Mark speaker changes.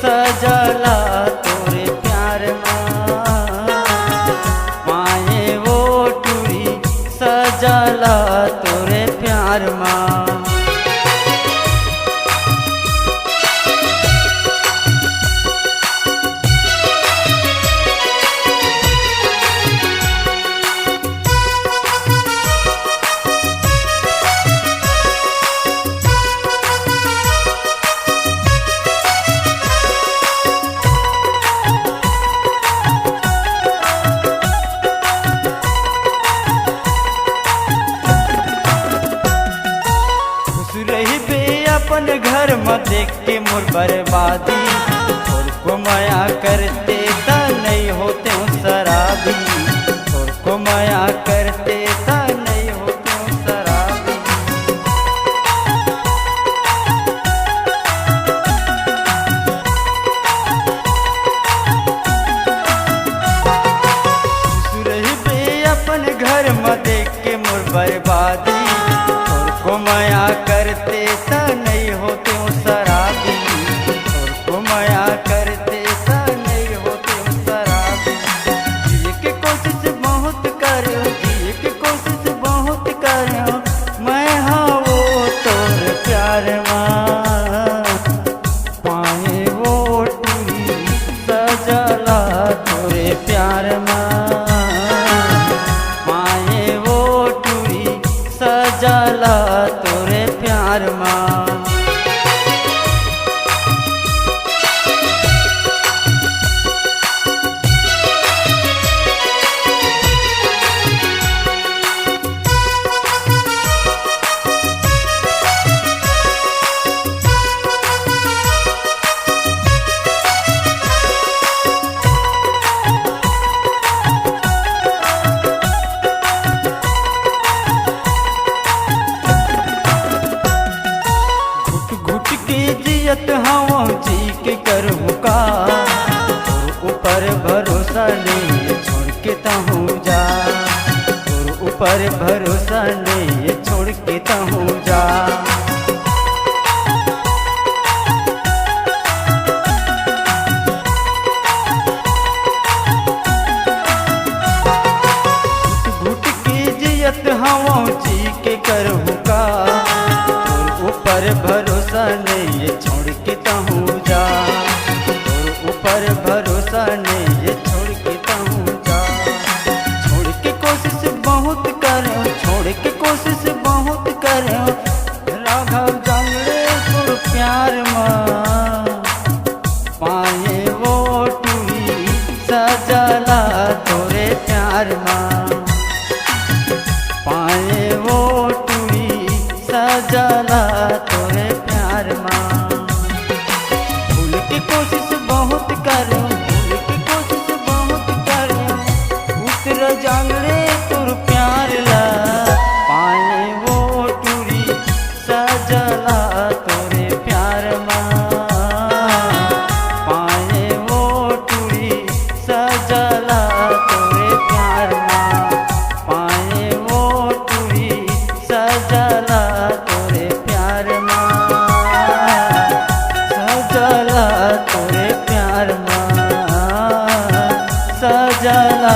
Speaker 1: सजला तोरे प्यार माँ माए वो टूरी सजला तोरे प्यार माँ। अपन घर में देख के मोर बर्बादी और को माया करते ता नहीं होते हूँ शराबी और को माया करते ता नहीं होते हूँ शराबी। सुरही पे अपन घर में देख के मोर बर्बादी और को माया करते ता नहीं होते हूँ शराबी और को माया करते ता नहीं होते हूँ शराबी। जिए के कोशिश बहुत करो जिए के कोशिश बहुत करो मैं हाँ वो तोर प्यार माँ पाए वो टूरी सजला तोरे प्यार माँ माए वो टूरी सजला तोरे प्यार माँ। जियत हवा जी के करहु का और ऊपर भरोसा नहीं छोड़ के तहूँ जा और ऊपर भरोसा नहीं छोड़ के तहूँ जा। घुट के जियत हवा जी के करहु का और ऊपर भरोसा नहीं छोड़ के तहूँ जा और ऊपर भरोसा नहीं छोड़ के तहूँ जा। छोड़ के कोशिश बहुत करो छोड़ के कोशिश बहुत करो राघव जांगड़े तोर प्यार माँ पाए वो टूरी सजला तोरे प्यार माँ पाए वो टूरी सजला तोरे प्यार माँ। भूल की कोशिश बहुत करो भूल की कोशिश बहुत करो उतर जांगड़े तोर प्यार ला पाए वो टूरी सजला तोरे प्यार माँ पाए वो टूरी सजला तोरे प्यार माँ पाए वो टूरी सजला तोरे प्यार माँ सजला तोरे प्यार माँ सजला